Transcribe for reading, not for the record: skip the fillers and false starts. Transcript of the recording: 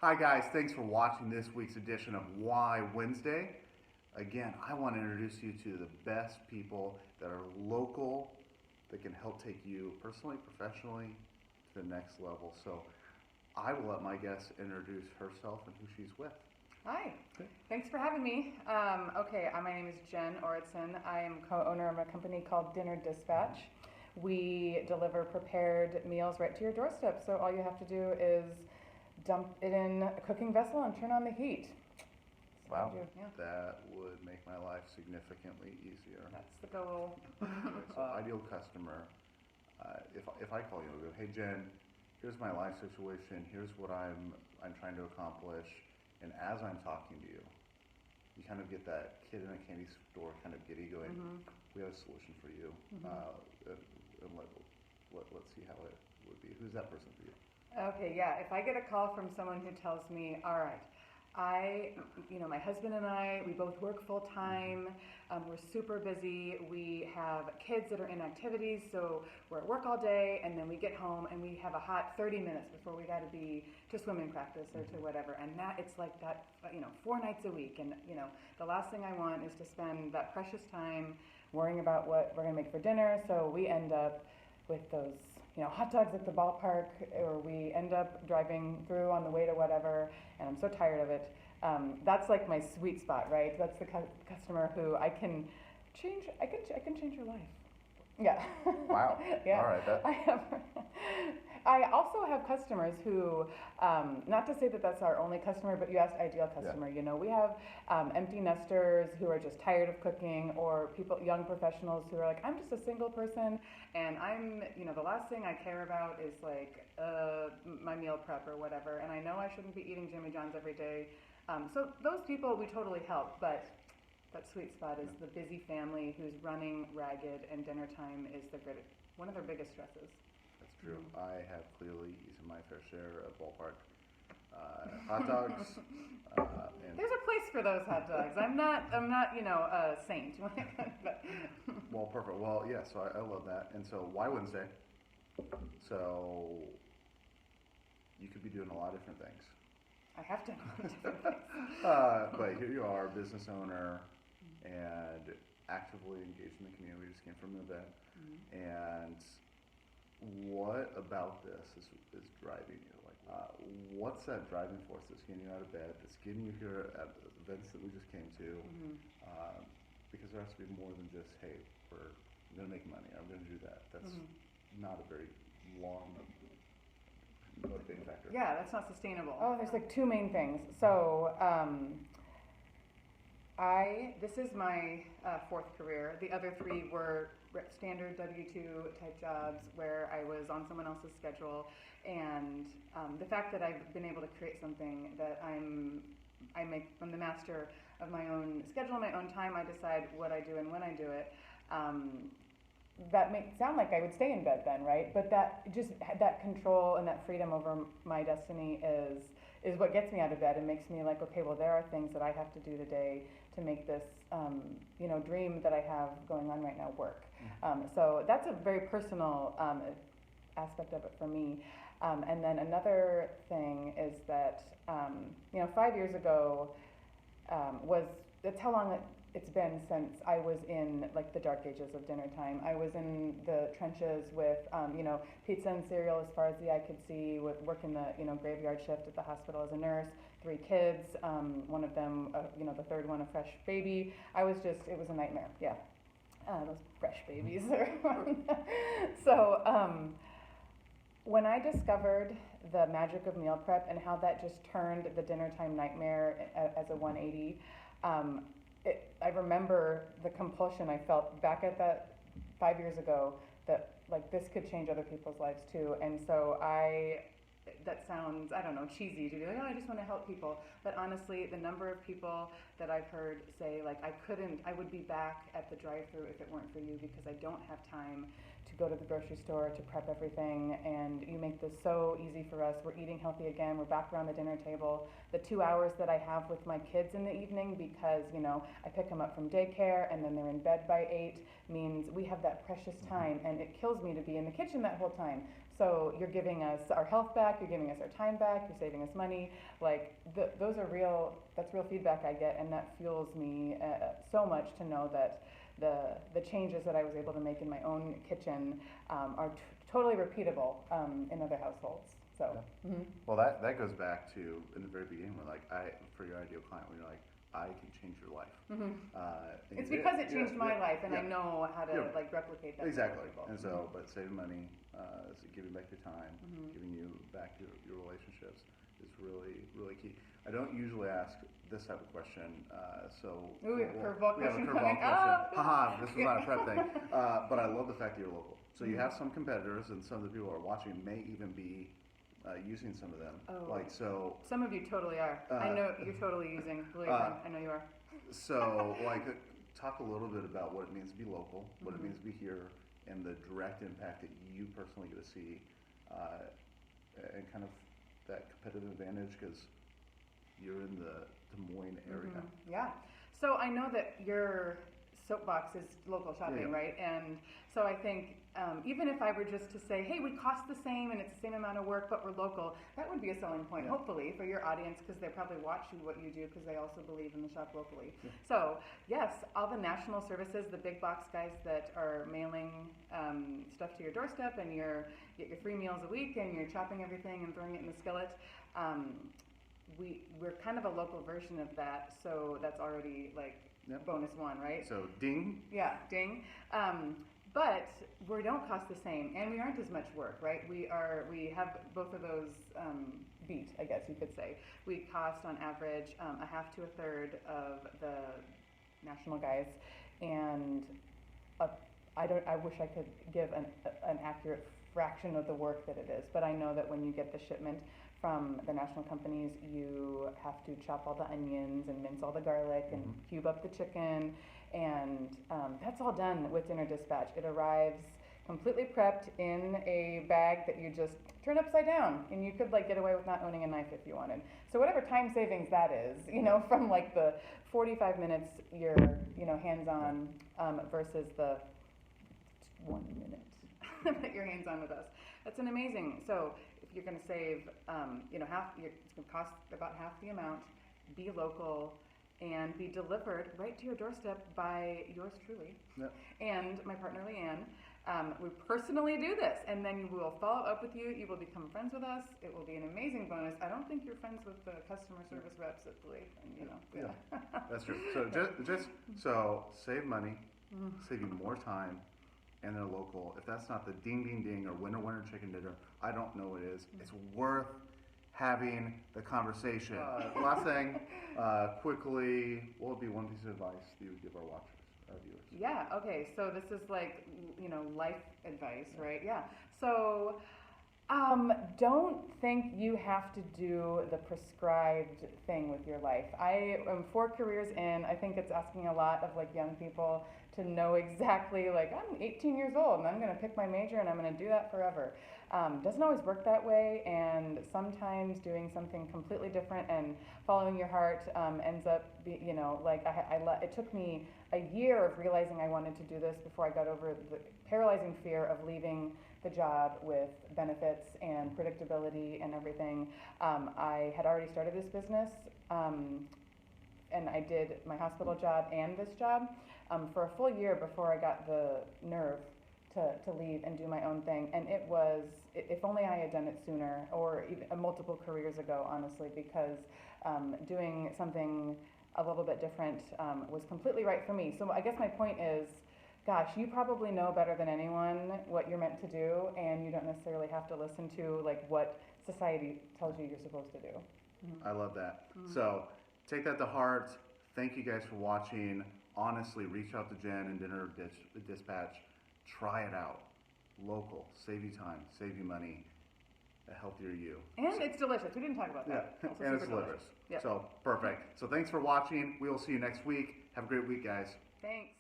Hi guys, thanks for watching this week's edition of Why Wednesday. Again, I want to introduce you to the best people that are local that can help take you personally, professionally to the next level. So I will let my guest introduce herself and who she's with. Hi, thanks for having me. My name is Jen Oritson. I am co-owner of a company called DinnerDispatch. We deliver prepared meals right to your doorstep, so all you have to do is dump it in a cooking vessel and turn on the heat. Wow, that would make my life significantly easier. That's the goal. So ideal customer, if I call you and go, hey Jen, here's my life situation, here's what I'm trying to accomplish, and as I'm talking to you, you kind of get that kid in a candy store kind of giddy going, we have a solution for you, and let's see how it would be. Who's that person for you? Okay, yeah, if I get a call from someone who tells me, all right, my husband and I, we both work full time, we're super busy, we have kids that are in activities, so we're at work all day, and then we get home and we have a hot 30 minutes before we gotta be to swimming practice or to whatever, and it's like that, 4 nights a week, and the last thing I want is to spend that precious time worrying about what we're gonna make for dinner, so we end up with those hot dogs at the ballpark, or we end up driving through on the way to whatever, and I'm so tired of it. That's like my sweet spot, right? That's the customer who I can change your life. Yeah. Wow. Yeah. All right. I also have customers who, not to say that that's our only customer, but you asked ideal customer. Yeah. We have empty nesters who are just tired of cooking, or young professionals who are like, I'm just a single person, and I'm, the last thing I care about is like my meal prep or whatever, and I know I shouldn't be eating Jimmy John's every day. So those people we totally help, but that sweet spot is the busy family who's running ragged, and dinner time is one of their biggest stresses. That's true. I have clearly eaten my fair share of ballpark hot dogs. And there's a place for those hot dogs. I'm not a saint. But well, perfect. Well, yeah. So I love that. And so why Wednesday? So you could be doing a lot of different things. I have done a lot of different things. But here you are, business owner, and actively engaged in the community. We just came from an event, and what about this is driving you? Like, what's that driving force that's getting you out of bed, that's getting you here at the events that we just came to? Because there has to be more than just, hey, we're going to make money, I'm going to do that. That's not a very long motivating factor. Yeah, that's not sustainable. Oh, there's like two main things. So, this is my fourth career. The other three were standard W-2 type jobs where I was on someone else's schedule, and the fact that I've been able to create something that I'm the master of my own schedule, my own time. I decide what I do and when I do it. That may sound like I would stay in bed then, right? But that control and that freedom over my destiny is what gets me out of bed and makes me like, okay, well, there are things that I have to do today to make this, dream that I have going on right now work. So that's a very personal aspect of it for me. And then another thing is that, 5 years ago that's how long it's been since I was in like the dark ages of dinner time. I was in the trenches with, pizza and cereal as far as the eye could see, with working the, graveyard shift at the hospital as a nurse, 3 kids, one of them, the third one, a fresh baby. It was a nightmare, yeah. Those fresh babies. So when I discovered the magic of meal prep and how that just turned the dinner time nightmare as a 180, I remember the compulsion I felt back at that 5 years ago that like this could change other people's lives too. And so that sounds, I don't know, cheesy to be like, oh, I just want to help people. But honestly, the number of people that I've heard say like, I would be back at the drive-thru if it weren't for you, because I don't have time to go to the grocery store to prep everything, and you make this so easy for us. We're eating healthy again. We're back around the dinner table. The 2 hours that I have with my kids in the evening, because I pick them up from daycare and then they're in bed by 8, means we have that precious time, and it kills me to be in the kitchen that whole time. So you're giving us our health back, you're giving us our time back, you're saving us money. Like those are real. That's real feedback I get, and that fuels me so much to know that the changes that I was able to make in my own kitchen are totally repeatable in other households. So, yeah. Well, that goes back to in the very beginning, where like for your ideal client, when you're like, I can change your life. It's because it changed my life, and I yeah. know how to like replicate that. Exactly. And so, but saving money, giving back your time, giving you back your relationships is really, really key. I don't usually ask this type of question, so we have a curveball question coming. Haha, this was not a prep thing. But I love the fact that you're local. So you have some competitors, and some of the people who are watching may even be using some of them. Oh. Like so. Some of you totally are. I know you're totally using. Believe me, I know you are. So, like, talk a little bit about what it means to be local, what it means to be here, and the direct impact that you personally get to see, and kind of that competitive advantage because you're in the Des Moines area. Yeah. So I know that your soapbox is local shopping, right? And so I think even if I were just to say, hey, we cost the same and it's the same amount of work, but we're local, that would be a selling point, hopefully, for your audience because they probably watch what you do because they also believe in the shop locally. So yes, all the national services, the big box guys that are mailing stuff to your doorstep and you get your free meals a week and you're chopping everything and throwing it in the skillet, we're kind of a local version of that, so that's already like bonus one, right? So ding. Yeah, ding. But we don't cost the same, and we aren't as much work, right? We have both of those beat, I guess you could say. We cost on average a half to a third of the national guys, and I wish I could give an accurate fraction of the work that it is, but I know that when you get the shipment from the national companies, you have to chop all the onions and mince all the garlic and cube up the chicken, and that's all done with Dinner Dispatch. It arrives completely prepped in a bag that you just turn upside down, and you could like get away with not owning a knife if you wanted. So whatever time savings that is, from like the 45 minutes you're hands-on versus the 1 minute that you're hands-on with us. That's an amazing. So if you're going to save, half, it's going to cost about half the amount, be local, and be delivered right to your doorstep by yours truly and my partner Leanne. We personally do this, and then we will follow up with you. You will become friends with us. It will be an amazing bonus. I don't think you're friends with the customer service reps at the lake, That's true. So just so save money, save you more time, and they're local. If that's not the ding ding ding or winner winner chicken dinner, I don't know what it is. It's worth having the conversation. Last thing, quickly, what would be one piece of advice that you would give our watchers, our viewers? Yeah, okay, so this is like, life advice, right? Yeah. So don't think you have to do the prescribed thing with your life. I am 4 careers in. I think it's asking a lot of like young people to know exactly, like, I'm 18 years old and I'm going to pick my major and I'm going to do that forever. Doesn't always work that way, and sometimes doing something completely different and following your heart ends up, it took me a year of realizing I wanted to do this before I got over the paralyzing fear of leaving the job with benefits and predictability and everything. I had already started this business, and I did my hospital job and this job for a full year before I got the nerve to leave and do my own thing. And it was, if only I had done it sooner, or even multiple careers ago, honestly, because doing something a little bit different was completely right for me. So I guess my point is, gosh, you probably know better than anyone what you're meant to do, and you don't necessarily have to listen to like what society tells you you're supposed to do. I love that. So take that to heart. Thank you guys for watching. Honestly, reach out to Jen and Dinner Dispatch. Try it out. Local. Save you time. Save you money. A healthier you. And it's delicious. We didn't talk about that. Yeah, and it's delicious. Yep. So, perfect. So, thanks for watching. We will see you next week. Have a great week, guys. Thanks.